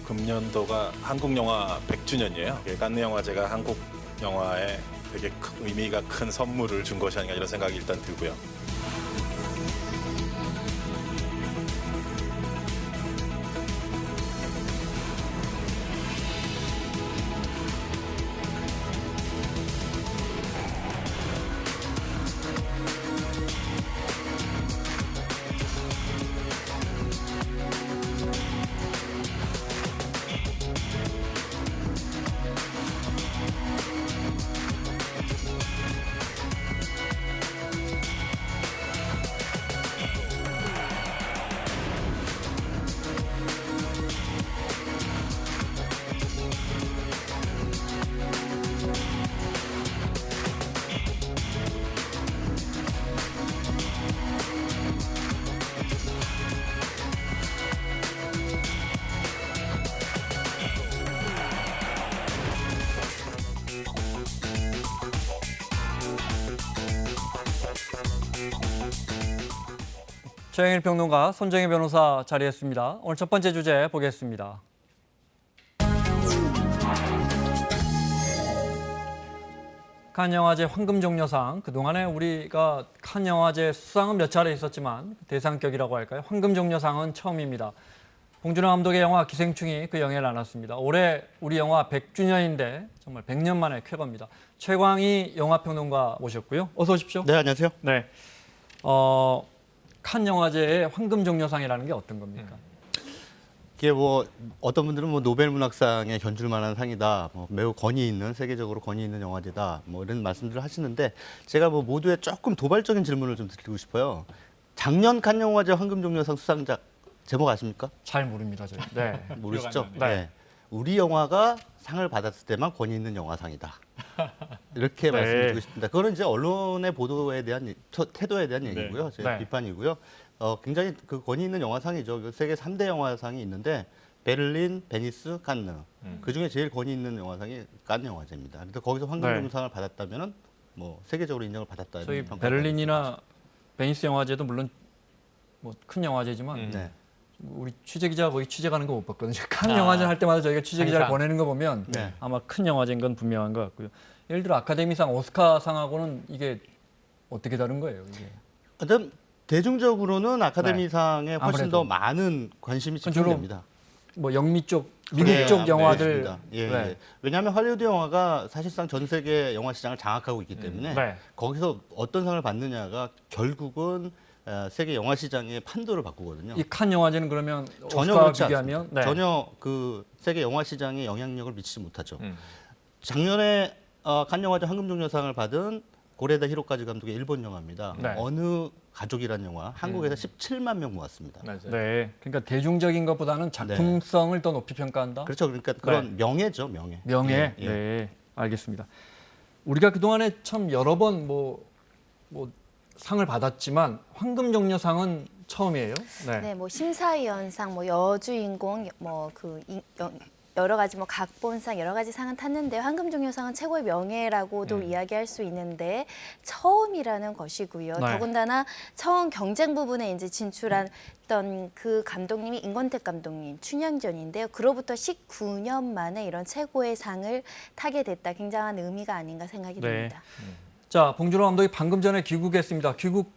금년도가 한국 영화 100주년이에요. 칸느 영화제가 한국 영화에 되게 의미가 큰 선물을 준 것이 아닌가 이런 생각이 일단 들고요. 최영일 평론가, 손정혜 변호사 자리했습니다. 오늘 첫 번째 주제 보겠습니다. 칸 영화제 황금종려상, 그동안에 우리가 칸 영화제 수상은 몇 차례 있었지만 대상격이라고 할까요? 황금종려상은 처음입니다. 봉준호 감독의 영화 기생충이 그 영예를 안았습니다. 올해 우리 영화 100주년인데 정말 100년 만에 쾌거입니다. 최광희 영화평론가 모셨고요. 어서 오십시오. 네, 안녕하세요. 네. 칸 영화제의 황금종려상이라는 게 어떤 겁니까? 이게 뭐 어떤 분들은 뭐 노벨 문학상에 견줄 만한 상이다, 뭐 매우 권위 있는 세계적으로 권위 있는 영화제다, 뭐 이런 말씀들을 하시는데 제가 뭐 모두에 조금 도발적인 질문을 좀 드리고 싶어요. 작년 칸 영화제 황금종려상 수상작 제목 아십니까? 잘 모릅니다, 저희. 네. 모르시죠? 네. 우리 영화가 상을 받았을 때만 권위 있는 영화상이다. 이렇게 네. 말씀드리고 싶습니다. 그거는 이제 언론의 보도에 대한 태도에 대한 얘기고요. 제 네. 비판이고요. 굉장히 그 권위 있는 영화상이죠. 세계 3대 영화상이 있는데 베를린, 베니스, 칸느. 그중에 제일 권위 있는 영화상이 칸느 영화제입니다. 그래서 거기서 황금종려상을 받았다면은 뭐 세계적으로 인정을 받았다. 이런 저희 평가가 베를린이나 베니스 영화제도 물론 뭐 큰 영화제지만 네. 우리 취재 기자가 거기 취재 가는 거 못 봤거든요. 칸 영화제 할 때마다 저희가 취재 기자를 항상. 보내는 거 보면 네. 아마 큰 영화제인 건 분명한 것 같고요. 예를 들어 아카데미상, 오스카상하고는 이게 어떻게 다른 거예요? 이게 어떤 대중적으로는 아카데미상에 훨씬 아무래도. 더 많은 관심이 주로 집중됩니다. 뭐 영미 쪽, 미국 네, 쪽 영화들. 그렇습니다. 예, 네. 예. 왜냐하면 할리우드 영화가 사실상 전 세계 영화 시장을 장악하고 있기 때문에 네. 거기서 어떤 상을 받느냐가 결국은 세계 영화 시장의 판도를 바꾸거든요. 이 칸 영화제는 그러면 전혀 오스카와 그렇지 비교하면 않습니다. 전혀 그 세계 영화 시장에 영향력을 미치지 못하죠. 음. 작년에 칸 영화제 황금종려상을 받은 고레다 히로카즈 감독의 일본 영화입니다. 네. 어느 가족이라는 영화 한국에서 17만 명 모았습니다. 맞아요. 네. 그러니까 대중적인 것보다는 작품성을 더 높이 평가한다. 그렇죠. 그러니까 그런 명예죠, 명예. 명예. 예, 예. 네, 알겠습니다. 우리가 그동안에 참 여러 번 뭐 상을 받았지만 황금종려상은 처음이에요. 네. 네, 뭐 심사위원상, 뭐 여주인공, 여러 가지 뭐 각본상 여러 가지 상은 탔는데 황금종려상은 최고의 명예라고도 이야기할 수 있는데 처음이라는 것이고요. 네. 더군다나 처음 경쟁 부분에 이제 진출했던 그 감독님이 임권택 감독님 춘향전인데요. 그로부터 19년 만에 이런 최고의 상을 타게 됐다. 굉장한 의미가 아닌가 생각이 네. 듭니다. 자, 봉준호 감독이 방금 전에 귀국했습니다. 귀국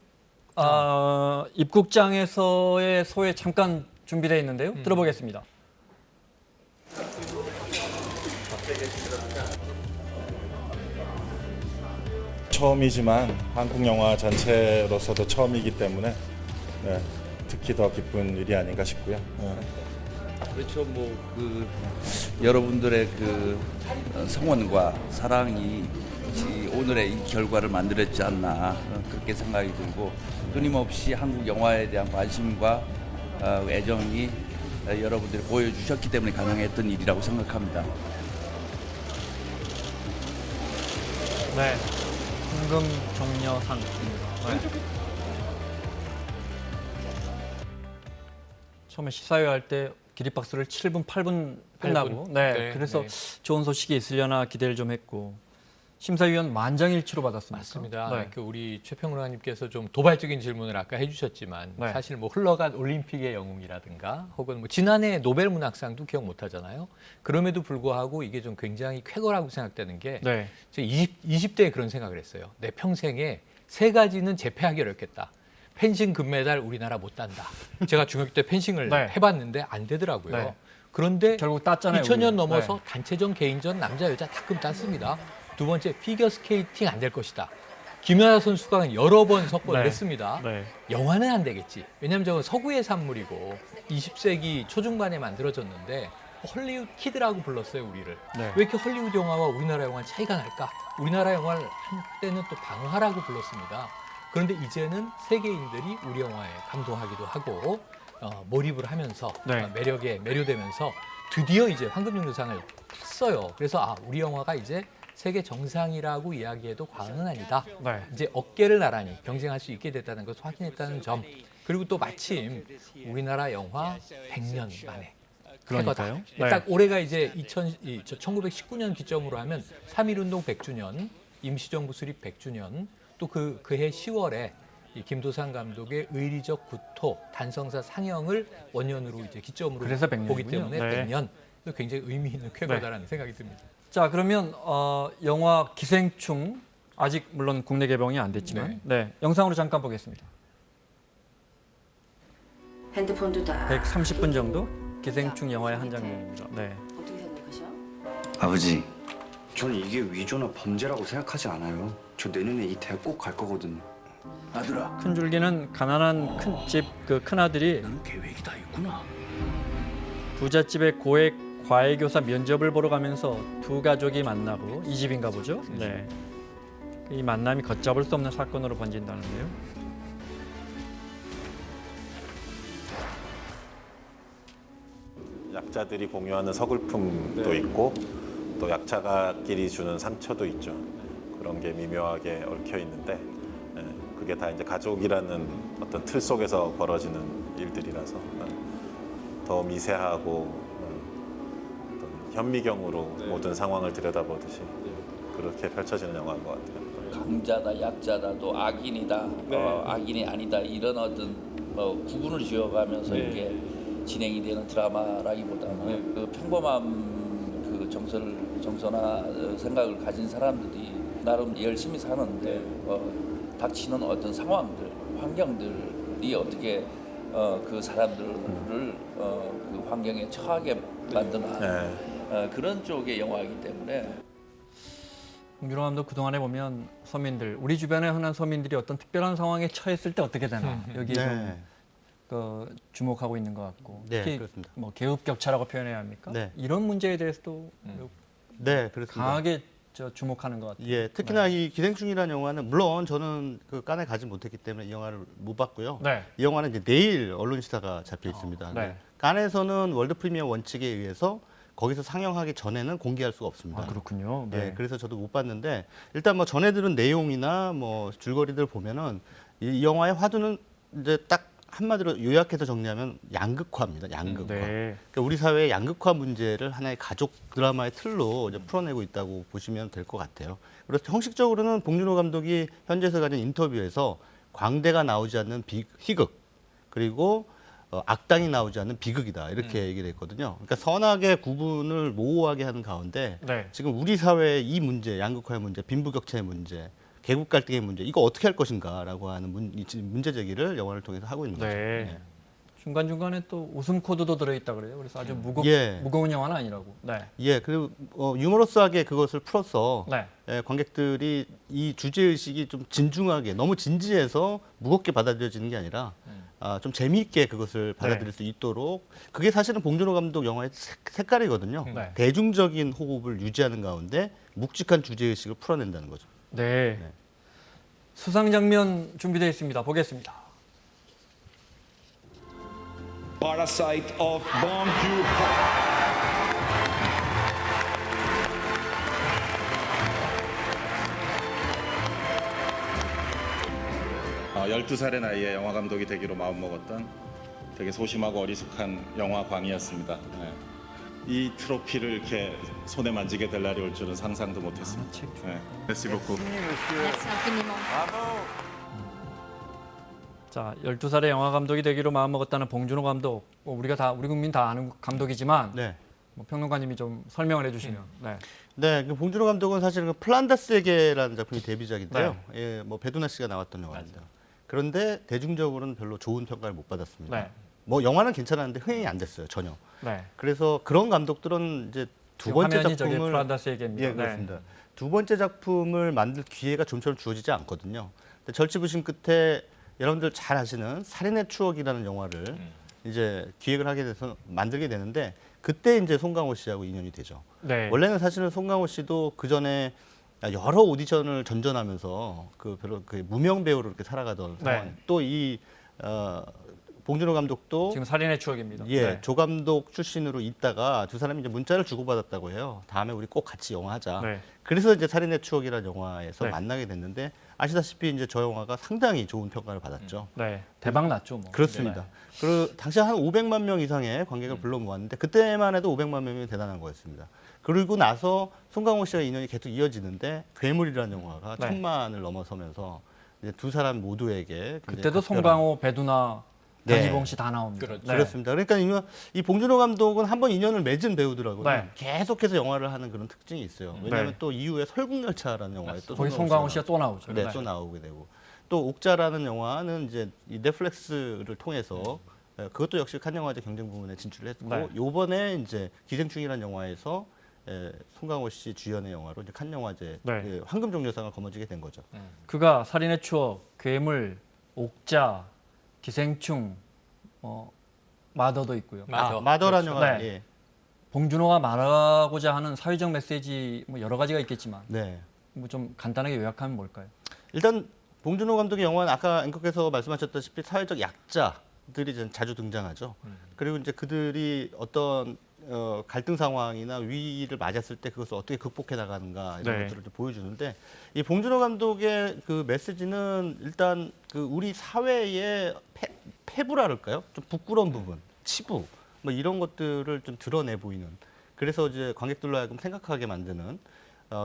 입국장에서의 소회 잠깐 준비되어 있는데요. 들어보겠습니다. 처음이지만 한국 영화 전체로서도 처음이기 때문에 네, 특히 더 기쁜 일이 아닌가 싶고요. 그렇죠. 뭐 여러분들의 성원과 사랑이 오늘의 이 결과를 만들었지 않나 그렇게 생각이 들고 끊임없이 한국 영화에 대한 관심과 애정이 여러분들이 보여주셨기 때문에 가능했던 일이라고 생각합니다. 네. 황금종려상입니다. 네. 처음에 시사회 할 때 기립박수를 7분, 8분 끝나고 8분. 네. 네, 그래서 네. 좋은 소식이 있으려나 기대를 좀 했고 심사위원 만장일치로 받았습니다. 맞습니다. 네. 그 우리 최평론가님께서 좀 도발적인 질문을 아까 해주셨지만 네. 사실 뭐 흘러간 올림픽의 영웅이라든가 혹은 뭐 지난해 노벨 문학상도 기억 못하잖아요. 그럼에도 불구하고 이게 좀 굉장히 쾌거라고 생각되는 게 네. 제가 20대에 그런 생각을 했어요. 내 평생에 3가지는 제패하기 어렵겠다. 펜싱 금메달 우리나라 못 딴다. 제가 중학교 때 펜싱을 네. 해봤는데 안 되더라고요. 네. 그런데 결국 땄잖아요. 2000년 우리는. 넘어서 네. 단체전, 개인전, 남자, 여자 다금 땄습니다. 두 번째, 피겨 스케이팅 안 될 것이다. 김연아 선수가 여러 번 석권을 네. 했습니다. 네. 영화는 안 되겠지. 왜냐하면 저건 서구의 산물이고 20세기 초중반에 만들어졌는데 헐리우드 키드라고 불렀어요, 우리를. 네. 왜 이렇게 헐리우드 영화와 우리나라 영화는 차이가 날까? 우리나라 영화를 한때는 또 방화라고 불렀습니다. 그런데 이제는 세계인들이 우리 영화에 감동하기도 하고 몰입을 하면서 네. 매력에 매료되면서 드디어 이제 황금종려상을 탔어요. 그래서 우리 영화가 이제 세계 정상이라고 이야기해도 과언은 아니다. 네. 이제 어깨를 나란히 경쟁할 수 있게 됐다는 것을 확인했다는 점. 그리고 또 마침 우리나라 영화 100년 만에 그러니까요. 쾌거다. 네. 딱 올해가 이제 1919년 기점으로 하면 3.1운동 100주년, 임시정부 수립 100주년, 또 그해 10월에 이 김도상 감독의 의리적 구토 단성사 상영을 원년으로 이제 기점으로 그래서 100년 보기 이군요. 때문에 네. 100년 또 굉장히 의미 있는 쾌거다라는 생각이 듭니다. 자, 그러면 영화 기생충 아직 물론 국내 개봉이 안 됐지만 네. 영상으로 잠깐 보겠습니다. 핸드폰도 다 130분 정도 기생충 영화의 한 장면입니다. 네. 어떻게 생각하셔? 아버지, 전 이게 위조나 범죄라고 생각하지 않아요. 저 내년에 이 대학 꼭 갈 거거든요. 아들아, 큰 줄기는 가난한 큰집 그 큰아들이 너는 계획이 다 있구나. 부잣집의 고액 과외교사 면접을 보러 가면서 두 가족이 만나고 이 집인가 보죠. 네. 이 만남이 걷잡을 수 없는 사건으로 번진다는데요. 약자들이 공유하는 서글픔도 있고 또 약자가끼리 주는 상처도 있죠. 그런 게 미묘하게 얽혀 있는데 그게 다 이제 가족이라는 어떤 틀 속에서 벌어지는 일들이라서 더 미세하고 어떤 현미경으로 모든 상황을 들여다보듯이 그렇게 펼쳐지는 영화인 것 같아요. 강자다, 약자다, 또 악인이다, 악인이 아니다 이런 어떤 구분을 지어가면서 이렇게 진행이 되는 드라마라기보다는 그 평범한 그 정서나 생각을 가진 사람들이 나름 열심히 사는데 닥치는 어떤 상황들, 환경들이 어떻게 그 사람들을 그 환경에 처하게 만드나 그런 쪽의 영화이기 때문에. 봉준호 감독 그동안에 보면 서민들, 우리 주변의 흔한 서민들이 어떤 특별한 상황에 처했을 때 어떻게 되나 여기에 좀 주목하고 있는 것 같고 네, 특히 그렇습니다. 뭐 계급격차라고 표현해야 합니까? 네. 이런 문제에 대해서도 네, 그렇습니다. 강하게 주목하는 것 같아요. 예, 특히나 이 기생충이라는 영화는 물론 저는 그 칸에 가지 못했기 때문에 이 영화를 못 봤고요. 네. 이 영화는 이제 내일 언론 시사가 잡혀 있습니다. 네. 칸에서는 월드 프리미어 원칙에 의해서 거기서 상영하기 전에는 공개할 수가 없습니다. 아, 그렇군요. 네, 그래서 저도 못 봤는데 일단 뭐 전해 들은 내용이나 뭐 줄거리들 보면은 이 영화의 화두는 이제 딱 한마디로 요약해서 정리하면 양극화입니다. 양극화. 네. 그러니까 우리 사회의 양극화 문제를 하나의 가족 드라마의 틀로 이제 풀어내고 있다고 보시면 될 것 같아요. 그래서 형식적으로는 봉준호 감독이 현지에서 가진 인터뷰에서 광대가 나오지 않는 희극 그리고 악당이 나오지 않는 비극이다 이렇게 얘기를 했거든요. 그러니까 선악의 구분을 모호하게 하는 가운데 네. 지금 우리 사회의 이 문제, 양극화의 문제, 빈부격차의 문제, 계급 갈등의 문제 이거 어떻게 할 것인가라고 하는 문제 제기를 영화를 통해서 하고 있는 거죠. 네. 중간중간에 또 웃음 코드도 들어있다 그래요. 그래서 아주 예. 무거운 영화는 아니라고. 네. 예, 그리고 유머러스하게 그것을 풀어서 네. 관객들이 이 주제 의식이 좀 진중하게 너무 진지해서 무겁게 받아들여지는 게 아니라 좀 재미있게 그것을 받아들일 수 있도록 그게 사실은 봉준호 감독 영화의 색깔이거든요. 네. 대중적인 호흡을 유지하는 가운데 묵직한 주제 의식을 풀어낸다는 거죠. 네. 수상 장면 준비되어 있습니다. 보겠습니다. Parasite of Bong Joon-ho. 12살의 나이에 영화 감독이 되기로 마음먹었던 되게 소심하고 어리숙한 영화광이었습니다. 이 트로피를 이렇게 손에 만지게 될 날이 올 줄은 상상도 못했습니다. 네. 메시 beaucoup. 자, 12살에 영화 감독이 되기로 마음먹었다는 봉준호 감독. 우리 국민 다 아는 감독이지만 네. 뭐 평론가님이 좀 설명을 해주시면. 네. 네, 그 봉준호 감독은 사실은 그 플란다스에게라는 작품이 데뷔작인데요. 예, 뭐 배두나 씨가 나왔던 영화입니다. 그런데 대중적으로는 별로 좋은 평가를 못 받았습니다. 네. 뭐 영화는 괜찮았는데 흥행이 안 됐어요, 전혀. 네. 그래서 그런 감독들은 이제 두 지금 번째 화면이 저게 작품을 플란다스에게입니다. 예, 그렇습니다. 두 번째 작품을 만들 기회가 좀처럼 주어지지 않거든요. 근데 절치부심 끝에 여러분들 잘 아시는 살인의 추억이라는 영화를 이제 기획을 하게 돼서 만들게 되는데 그때 이제 송강호 씨하고 인연이 되죠. 네. 원래는 사실은 송강호 씨도 그 전에 여러 오디션을 전전하면서 그 별로 그 무명 배우로 이렇게 살아가던 상황. 네. 또 이 봉준호 감독도 지금 살인의 추억입니다. 예, 네. 조 감독 출신으로 있다가 두 사람이 이제 문자를 주고받았다고 해요. 다음에 우리 꼭 같이 영화 하자. 네. 그래서 이제 살인의 추억이라는 영화에서 네. 만나게 됐는데 아시다시피 이제 저 영화가 상당히 좋은 평가를 받았죠. 네. 대박 났죠, 뭐. 그렇습니다. 그리고 당시 한 500만 명 이상의 관객을 불러 모았는데 그때만 해도 500만 명이 대단한 거였습니다. 그리고 나서 송강호 씨와 인연이 계속 이어지는데 괴물이라는 영화가 네. 1000만을 넘어서면서 이제 두 사람 모두에게 굉장히 그때도 각별한- 송강호, 배두나, 네. 변희봉 씨 다 나옵니다. 그렇죠. 네. 그렇습니다. 그러니까 이 봉준호 감독은 한번 인연을 맺은 배우더라고요. 네. 계속해서 영화를 하는 그런 특징이 있어요. 왜냐하면 네. 또 이후에 설국열차라는 영화에 또 거기 송강호 씨가 또 나오죠. 네, 또 나오게 되고 또 옥자라는 영화는 이제 이 넷플릭스를 통해서 그것도 역시 칸 영화제 경쟁 부문에 진출을 했고 네. 요번에 이제 기생충이라는 영화에서 송강호 씨 주연의 영화로 이제 칸 영화제 네. 황금종려상을 거머쥐게 된 거죠. 그가 살인의 추억, 괴물, 옥자, 기생충, 마더도 있고요. 마더라는 영화. 네. 예. 봉준호가 말하고자 하는 사회적 메시지 뭐 여러 가지가 있겠지만 네. 뭐 좀 간단하게 요약하면 뭘까요? 일단 봉준호 감독의 영화는 아까 앵커께서 말씀하셨다시피 사회적 약자들이 자주 등장하죠. 그리고 이제 그들이 어떤 갈등 상황이나 위기를 맞았을 때 그것을 어떻게 극복해 나가는가 이런 네. 것들을 좀 보여주는데 이 봉준호 감독의 그 메시지는 일단 그 우리 사회의 폐부랄까요? 좀 부끄러운 부분, 치부 뭐 이런 것들을 좀 드러내 보이는. 그래서 이제 관객들로 하여금 생각하게 만드는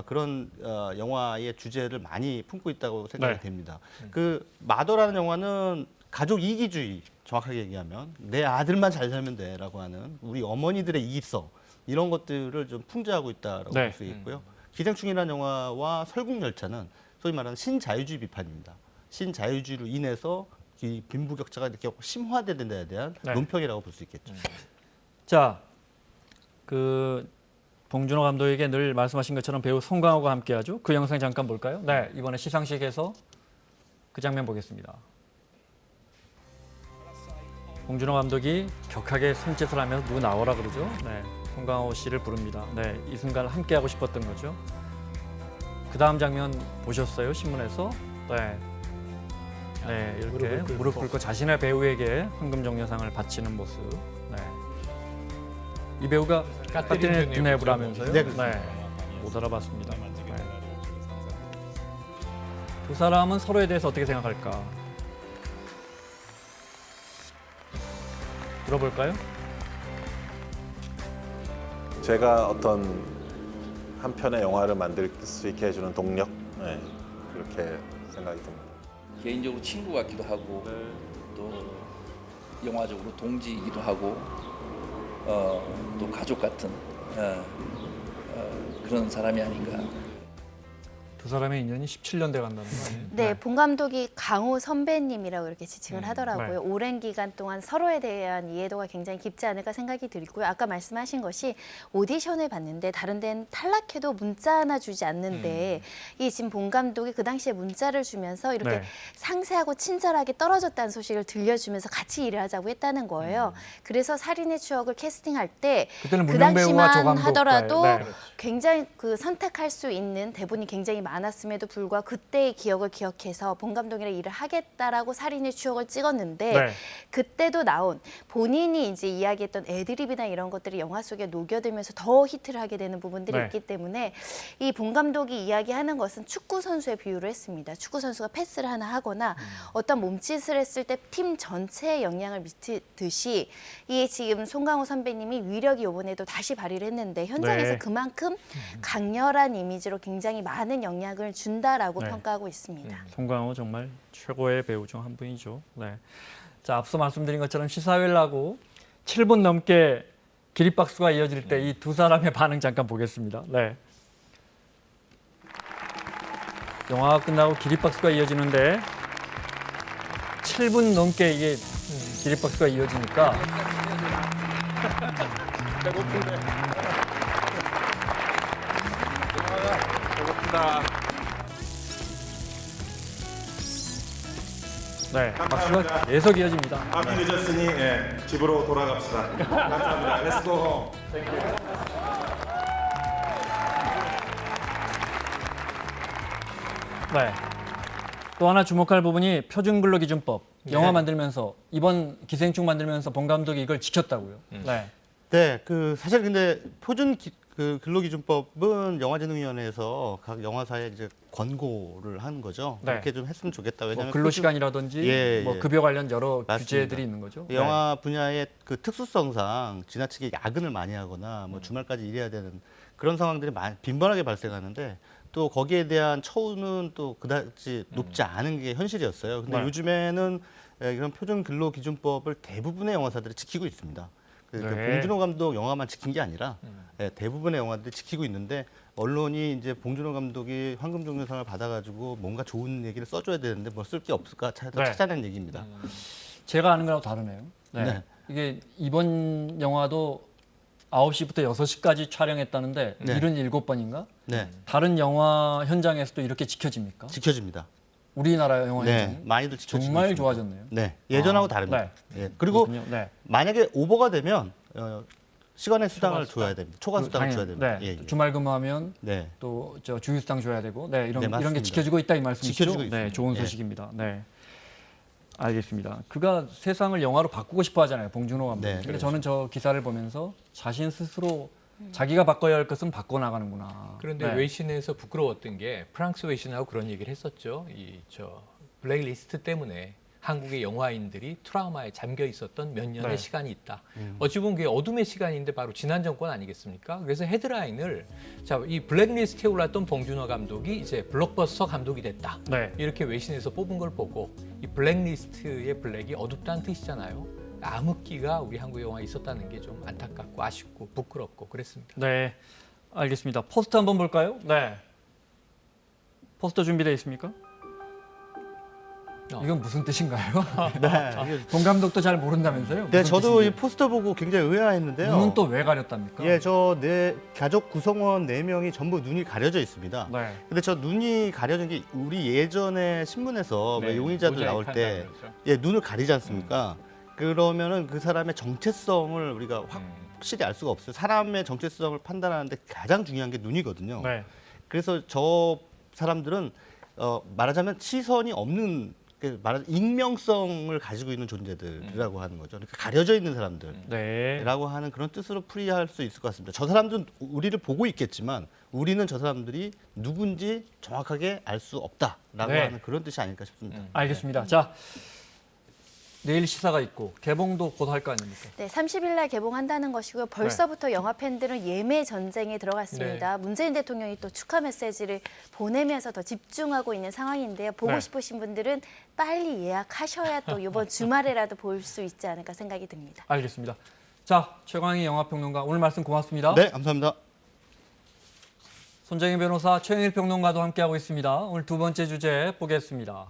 그런 영화의 주제를 많이 품고 있다고 생각이 네. 됩니다. 그 마더라는 영화는 가족 이기주의, 정확하게 얘기하면 내 아들만 잘 살면 돼라고 하는 우리 어머니들의 이기성 이런 것들을 좀 풍자하고 있다라고 네. 볼 수 있고요. 기생충이라는 영화와 설국열차는 소위 말하는 신자유주의 비판입니다. 신자유주의로 인해서 이 빈부격차가 이렇게 심화되는 데에 대한 네. 논평이라고 볼 수 있겠죠. 자, 그 봉준호 감독에게 늘 말씀하신 것처럼 배우 송강호가 함께하죠. 그 영상 잠깐 볼까요? 네, 이번에 시상식에서 그 장면 보겠습니다. 봉준호 감독이 격하게 손짓을 하면서 누구 나오라 그러죠. 네, 송강호 씨를 부릅니다. 네, 이 순간을 함께하고 싶었던 거죠. 그 다음 장면 보셨어요? 신문에서? 네. 네, 이렇게 무릎 꿇고 자신의 배우에게 황금종려상을 바치는 모습. 네. 이 배우가 카트리나 드네브라면서요? 네, 못 알아봤습니다. 네. 두 사람은 서로에 대해서 어떻게 생각할까? 들어볼까요? 제가 어떤 한 편의 영화를 만들 수 있게 해주는 동력, 네, 그렇게 생각이 듭니다. 개인적으로 친구 같기도 하고 또 영화적으로 동지이기도 하고 또 가족 같은 그런 사람이 아닌가. 두 사람의 인연이 17년 돼 간다는 거예요. 네, 봉 감독이 강호 선배님이라고 이렇게 지칭을 하더라고요. 네. 오랜 기간 동안 서로에 대한 이해도가 굉장히 깊지 않을까 생각이 들고요. 아까 말씀하신 것이 오디션을 봤는데 다른 데는 탈락해도 문자 하나 주지 않는데 이 지금 봉 감독이 그 당시에 문자를 주면서 이렇게 네. 상세하고 친절하게 떨어졌다는 소식을 들려주면서 같이 일을 하자고 했다는 거예요. 그래서 살인의 추억을 캐스팅할 때 그때는 그 문명 배우와 조 당시만 감독. 하더라도 네. 굉장히 그 선택할 수 있는 대본이 굉장히 않았음에도 불구하고 그때의 기억을 기억해서 본 감독이랑 일을 하겠다라고 살인의 추억을 찍었는데 네. 그때도 나온 본인이 이제 이야기했던 애드립이나 이런 것들이 영화 속에 녹여들면서 더 히트를 하게 되는 부분들이 네. 있기 때문에 이 본 감독이 이야기하는 것은 축구 선수에 비유를 했습니다. 축구 선수가 패스를 하나 하거나 어떤 몸짓을 했을 때 팀 전체에 영향을 미치듯이 이 지금 송강호 선배님이 위력이 이번에도 다시 발휘를 했는데 현장에서 네. 그만큼 강렬한 이미지로 굉장히 많은 영향을 준다라고 네. 평가하고 있습니다. 송강호 정말 최고의 배우 중 한 분이죠. 네. 자, 앞서 말씀드린 것처럼 시사회를 하고 7분 넘게 기립박수가 이어질 때 이 두 사람의 반응 잠깐 보겠습니다. 네. 영화가 끝나고 기립박수가 이어지는데 7분 넘게 이게 기립박수가 이어지니까 네, 박수가 계속 이어집니다. 밤이 늦었으니 집으로 돌아갑시다. 감사합니다. Let's go home. 네. 또 하나 주목할 부분이 표준근로기준법. 영화 네. 만들면서 이번 기생충 만들면서 본 감독이 이걸 지켰다고요. 네. 네, 그 사실 근데 그 근로기준법은 영화재능위원회에서 각 영화사에 이제 권고를 하는 거죠. 네. 그렇게 좀 했으면 좋겠다. 왜냐하면 뭐 근로시간이라든지 예, 뭐 예. 급여 관련 여러 맞습니다. 규제들이 있는 거죠. 네. 영화 분야의 그 특수성상 지나치게 야근을 많이 하거나 뭐 주말까지 일해야 되는 그런 상황들이 빈번하게 발생하는데 또 거기에 대한 처우는 또 그다지 높지 않은 게 현실이었어요. 근데 네. 요즘에는 이런 표준근로기준법을 대부분의 영화사들이 지키고 있습니다. 그 네. 봉준호 감독 영화만 지킨 게 아니라 대부분의 영화들이 지키고 있는데 언론이 이제 봉준호 감독이 황금종려상을 받아가지고 뭔가 좋은 얘기를 써줘야 되는데 뭐 쓸 게 없을까 네. 찾아낸 얘기입니다. 제가 아는 거랑 다르네요. 네. 네. 이게 이번 영화도 9시부터 6시까지 촬영했다는데 네. 77번인가? 네, 다른 영화 현장에서도 이렇게 지켜집니까? 지켜집니다. 우리나라 영화 네, 현장이 많이들 지켜지고 정말 있습니다. 좋아졌네요. 네, 예전하고 아, 다릅니다. 네. 예, 그리고 그렇군요. 네. 만약에 오버가 되면 시간의 수당을 줘야 됩니다. 초과 수당을 당연히. 줘야 됩니다. 네. 예, 예. 주말 근무하면 네. 또 저 주휴수당 줘야 되고, 네, 이런 네, 이런 게 맞습니다. 지켜지고 있다 이 말씀이시죠? 지켜지고 네, 있습니다. 좋은 예. 소식입니다. 네, 알겠습니다. 그가 세상을 영화로 바꾸고 싶어하잖아요, 봉준호 감독. 네, 근데 그렇죠. 저는 저 기사를 보면서 자신 스스로 자기가 바꿔야 할 것은 바꿔 나가는구나. 그런데 네. 외신에서 부끄러웠던 게 프랑스 외신하고 그런 얘기를 했었죠. 블랙리스트 때문에 한국의 영화인들이 트라우마에 잠겨 있었던 몇 년의 네. 시간이 있다. 어찌 보면 그게 어둠의 시간인데 바로 지난 정권 아니겠습니까? 그래서 헤드라인을 이 블랙리스트에 올랐던 봉준호 감독이 이제 블록버스터 감독이 됐다. 네. 이렇게 외신에서 뽑은 걸 보고 이 블랙리스트의 블랙이 어둡다는 뜻이잖아요. 암흑기가 우리 한국 영화에 있었다는 게 좀 안타깝고 아쉽고 부끄럽고 그랬습니다. 네, 알겠습니다. 포스터 한번 볼까요? 네. 포스터 준비되어 있습니까? 이건 무슨 뜻인가요? 네. 본 감독도 잘 모른다면서요? 네, 무슨 저도 이 뜻인지. 포스터 보고 굉장히 의아했는데요. 눈은 또 왜 가렸답니까? 예, 내 가족 구성원 4명이 전부 눈이 가려져 있습니다. 네. 근데 저 눈이 가려진 게 우리 예전에 신문에서 왜 용의자들 나올 때 눈을 가리지 않습니까? 그러면은 그 사람의 정체성을 우리가 확실히 알 수가 없어요. 사람의 정체성을 판단하는데 가장 중요한 게 눈이거든요. 네. 그래서 저 사람들은 말하자면 시선이 없는 익명성을 가지고 있는 존재들이라고 하는 거죠. 그러니까 가려져 있는 사람들이라고 네. 하는 그런 뜻으로 풀이할 수 있을 것 같습니다. 저 사람들은 우리를 보고 있겠지만 우리는 저 사람들이 누군지 정확하게 알 수 없다라고 네. 하는 그런 뜻이 아닐까 싶습니다. 알겠습니다. 자, 내일 시사가 있고 개봉도 곧 할 거 아닙니까? 네, 30일 날 개봉한다는 것이고요. 벌써부터 영화 팬들은 예매 전쟁에 들어갔습니다. 문재인 대통령이 또 축하 메시지를 보내면서 더 집중하고 있는 상황인데요. 보고 네. 싶으신 분들은 빨리 예약하셔야 또 이번 주말에라도 볼 수 있지 않을까 생각이 듭니다. 알겠습니다. 자, 최광희 영화평론가 오늘 말씀 고맙습니다. 네, 감사합니다. 손정희 변호사, 최영일 평론가도 함께하고 있습니다. 오늘 두 번째 주제 보겠습니다.